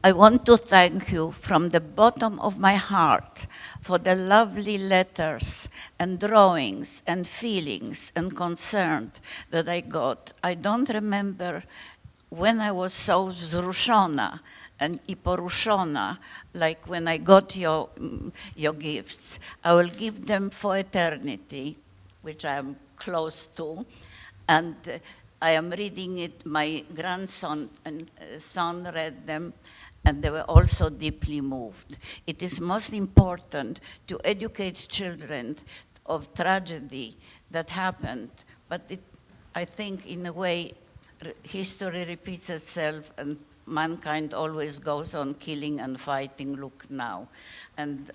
I want to thank you from the bottom of my heart for the lovely letters and drawings and feelings and concern that I got. I don't remember when I was so wzruszona and i poruszona, like when I got your gifts. I will give them for eternity, which I am close to, and I am reading it. My grandson and son read them, and they were also deeply moved. It is most important to educate children of tragedy that happened, but I think in a way history repeats itself and mankind always goes on killing and fighting. Look now. And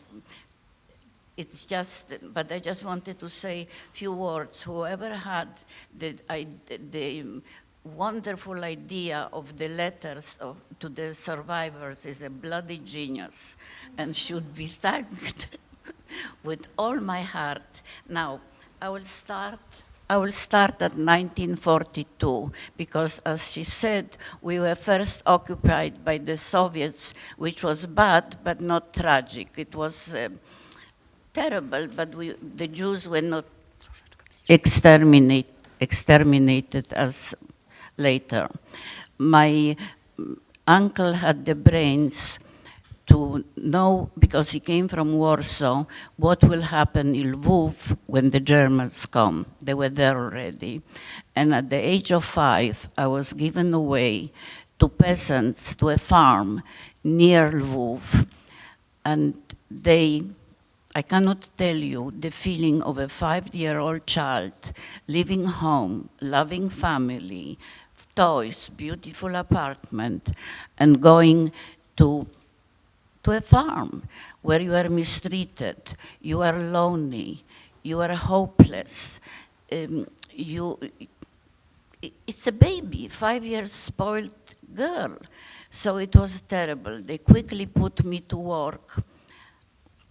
it's just, but I just wanted to say a few words. Whoever had the wonderful idea of the letters to the survivors is a bloody genius and should be thanked with all my heart. Now, I will start at 1942, because as she said, we were first occupied by the Soviets, which was bad, but not tragic. It was terrible, but the Jews were not exterminated as later. My uncle had the brains to know, because he came from Warsaw, what will happen in Lviv when the Germans come. They were there already. And at the age of 5, I was given away to peasants, to a farm near Lviv. And I cannot tell you the feeling of a 5-year-old child leaving home, loving family, toys, beautiful apartment, and going to a farm where you are mistreated, you are lonely, you are hopeless. It's a baby, 5 years spoiled girl. So it was terrible. They quickly put me to work.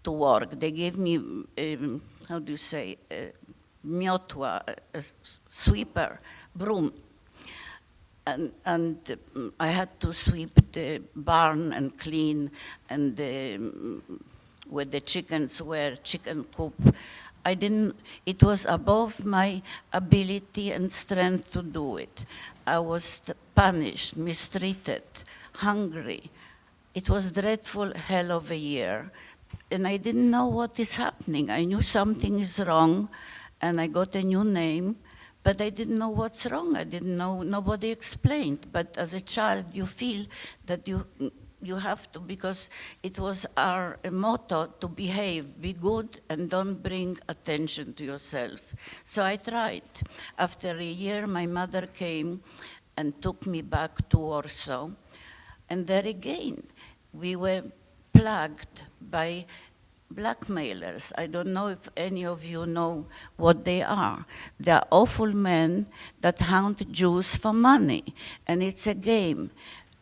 They gave me, how do you say, miotła, a sweeper, broom. And I had to sweep the barn and clean, and where the chickens were, chicken coop. It was above my ability and strength to do it. I was punished, mistreated, hungry. It was dreadful hell of a year. And I didn't know what is happening. I knew something is wrong, and I got a new name, but I didn't know what's wrong. I didn't know, nobody explained. But as a child, you feel that you have to, because it was our motto to behave, be good, and don't bring attention to yourself. So I tried. After a year, my mother came and took me back to Warsaw. And there again, we were plagued by blackmailers. I don't know if any of you know what they are. They are awful men that hunt Jews for money, and it's a game.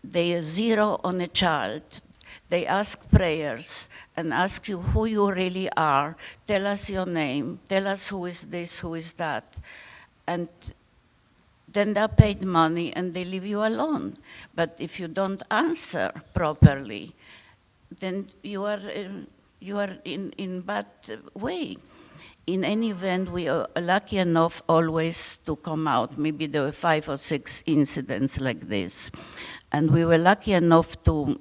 They zero on a child. They ask prayers and ask you who you really are. Tell us your name. Tell us who is this, who is that. And then they're paid money and they leave you alone. But if you don't answer properly, then you are in bad way. In any event, we are lucky enough always to come out. Maybe there were 5 or 6 incidents like this. And we were lucky enough to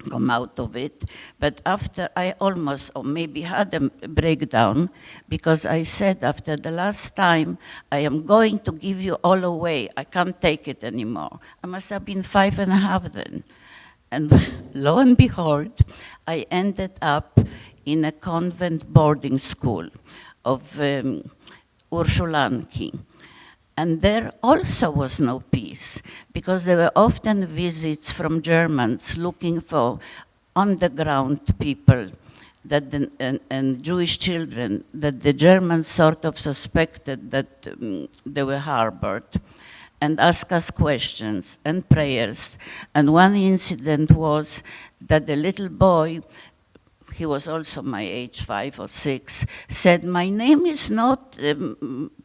come out of it. But after I almost, or maybe had a breakdown, because I said after the last time, I am going to give you all away. I can't take it anymore. I must have been 5.5 then. And lo and behold, I ended up in a convent boarding school of Urszulanki. And there also was no peace, because there were often visits from Germans looking for underground people and Jewish children that the Germans sort of suspected that they were harbored, and ask us questions and prayers. And one incident was that the little boy, he was also my age, 5 or 6, said, "My name is not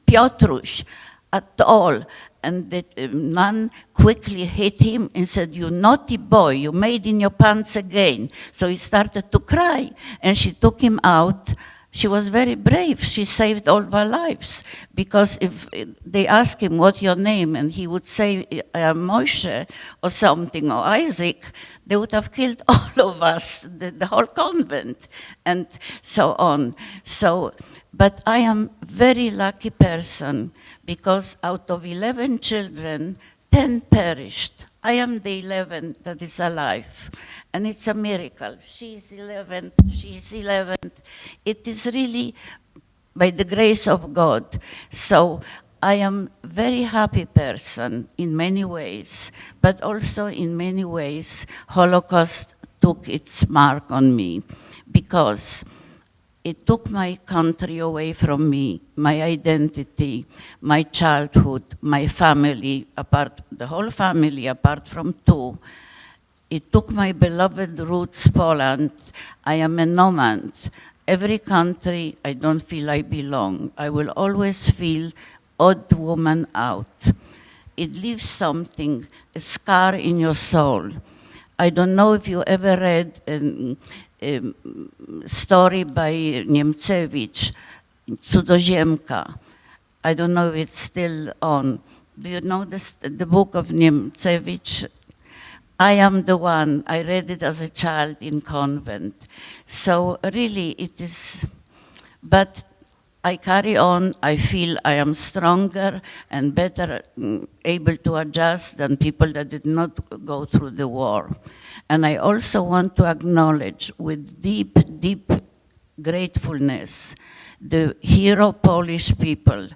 Piotruś at all. and the nun quickly hit him and said, "You naughty boy, you made in your pants again." So he started to cry, and she took him out. She was very brave. She saved all of our lives, because if they asked him, "What's your name?" and he would say, "Moshe," or something, or Isaac, they would have killed all of us, the whole convent, and so on. So, but I am very lucky person, because out of 11 children, 10 perished. I am the 11th that is alive, and it's a miracle. She is 11th, she is 11th. It is really by the grace of God. So I am very happy person in many ways, but also in many ways, Holocaust took its mark on me, because it took my country away from me, my identity, my childhood, my family, the whole family apart from two. It took my beloved roots, Poland. I am a nomad. Every country, I don't feel I belong. I will always feel odd woman out. It leaves something, a scar in your soul. I don't know if you ever read story by Niemcewicz, Cudzoziemka. I don't know if it's still on. Do you know the book of Niemcewicz? I am the one. I read it as a child in convent. So really it is, but I carry on. I feel I am stronger and better able to adjust than people that did not go through the war. And I also want to acknowledge with deep, deep gratefulness the hero Polish people,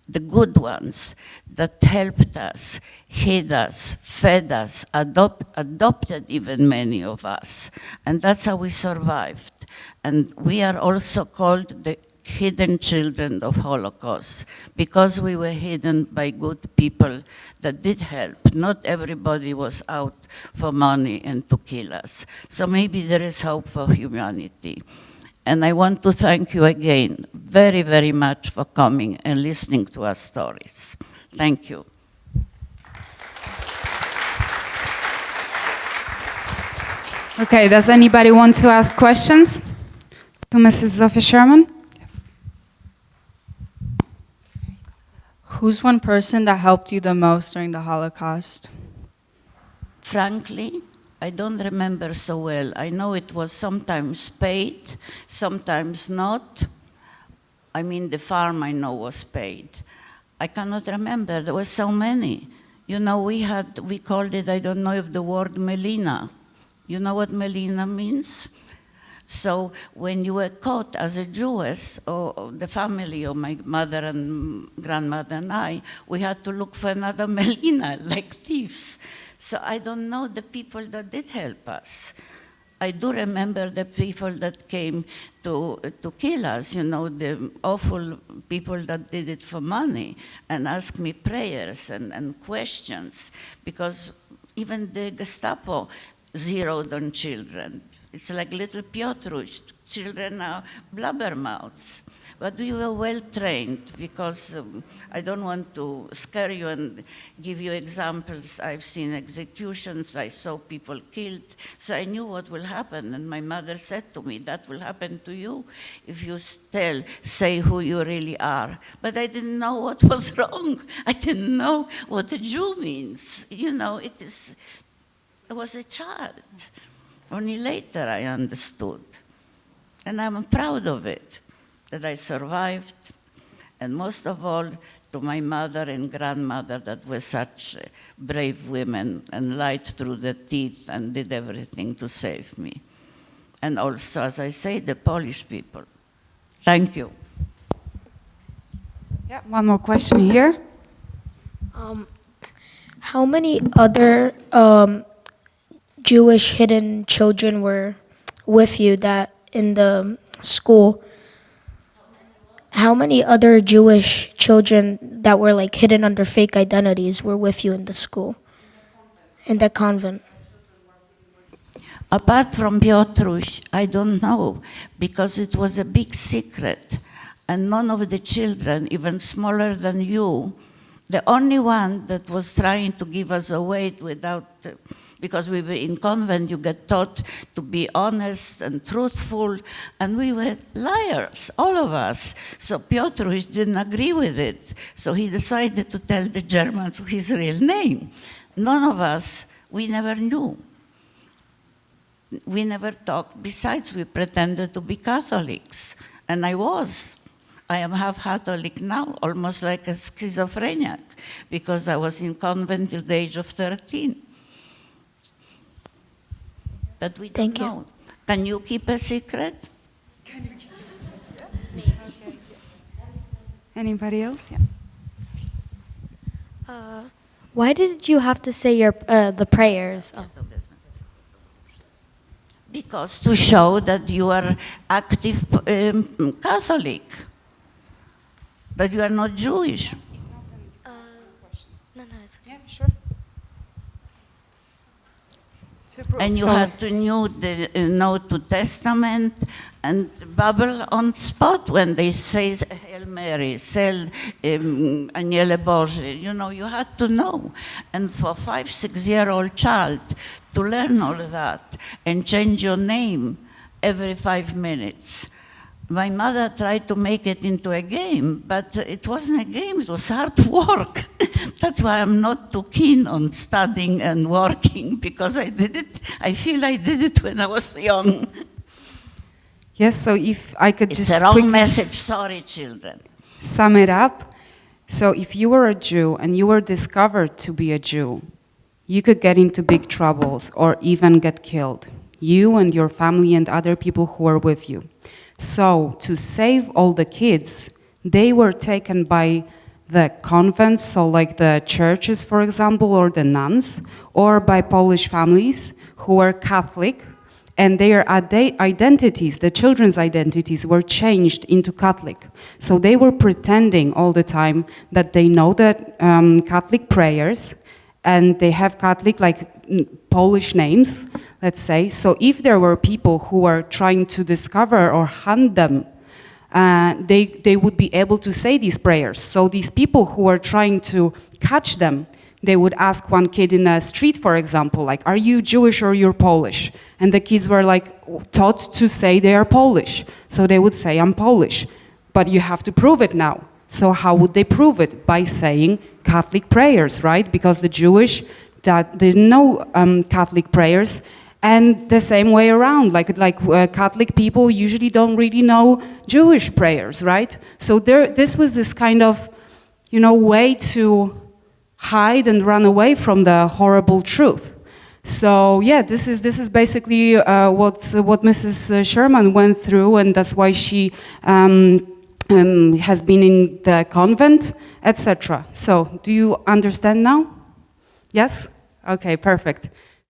the good ones that helped us, hid us, fed us, adopted even many of us. And that's how we survived. And we are also called the hidden children of Holocaust, because we were hidden by good people that did help. Not everybody was out for money and to kill us. So maybe there is hope for humanity. And I want to thank you again very, very much for coming and listening to our stories. Thank you. Okay, does anybody want to ask questions to Mrs. Zofia Sherman? Yes. Who's one person that helped you the most during the Holocaust? Frankly, I don't remember so well. I know it was sometimes paid, sometimes not. I mean, the farm I know was paid. I cannot remember, there were so many. You know, we called it, I don't know if the word Melina. You know what Melina means? So when you were caught as a Jewess, or the family of my mother and grandmother and I, we had to look for another Melina, like thieves. So I don't know the people that did help us. I do remember the people that came to kill us, you know, the awful people that did it for money and asked me prayers and questions, because even the Gestapo zeroed on children. It's like little Piotruś, children are blabbermouths. But we were well trained, because I don't want to scare you and give you examples. I've seen executions, I saw people killed, so I knew what will happen. And my mother said to me, that will happen to you if you say who you really are. But I didn't know what was wrong. I didn't know what a Jew means. You know, I was a child. Only later I understood. And I'm proud of it, that I survived, and most of all, to my mother and grandmother that were such brave women and lied through the teeth and did everything to save me. And also, as I say, the Polish people. Thank you. Yeah, one more question here. How many other Jewish hidden children were with you that in the school? How many other Jewish children that were like hidden under fake identities were with you in the school, in the convent? Apart from Piotruś, I don't know, because it was a big secret, and none of the children, even smaller than you, The only one that was trying to give us away without, because we were in convent, you get taught to be honest and truthful, and we were liars, all of us. So Piotr didn't agree with it, so he decided to tell the Germans his real name. None of us, we never knew. We never talked. Besides, we pretended to be Catholics, and I was. I am half Catholic now, almost like a schizophrenic, because I was in convent till the age of 13. But we don't Thank you. know. Can you keep a secret? Anybody else? Yeah. Why did you have to say your the prayers? Oh. Because to show that you are active Catholic, that you are not Jewish. No, it's okay. Yeah, sure. And you had to know the Testament and babble on spot when they say Hail Mary, Aniele Boży. You know, you had to know. And for 5-6-year-old child to learn all that and change your name every 5 minutes. My mother tried to make it into a game, but it wasn't a game, it was hard work. That's why I'm not too keen on studying and working, because I feel I did it when I was young. Yes, so if I could It's just a wrong quickly message, sorry children. sum it up. So if you were a Jew and you were discovered to be a Jew, you could get into big troubles or even get killed. You and your family and other people who were with you. So to save all the kids, they were taken by the convents, so like the churches, for example, or the nuns, or by Polish families who were Catholic, and their identities, the children's identities, were changed into Catholic. So they were pretending all the time that they know the Catholic prayers, and they have Catholic, like Polish names, let's say. So if there were people who were trying to discover or hunt them, they would be able to say these prayers. So these people who were trying to catch them, they would ask one kid in a street, for example, like, are you Jewish or you're Polish? And the kids were like taught to say they are Polish. So they would say, I'm Polish, but you have to prove it now. So how would they prove it? By saying Catholic prayers, right? Because the Jewish that didn't know Catholic prayers, and the same way around, like Catholic people usually don't really know Jewish prayers, right? So this was this kind of, way to hide and run away from the horrible truth. So yeah, this is basically what Mrs. Sherman went through, and that's why she has been in the convent, etc. So do you understand now? Yes? Okay, perfect.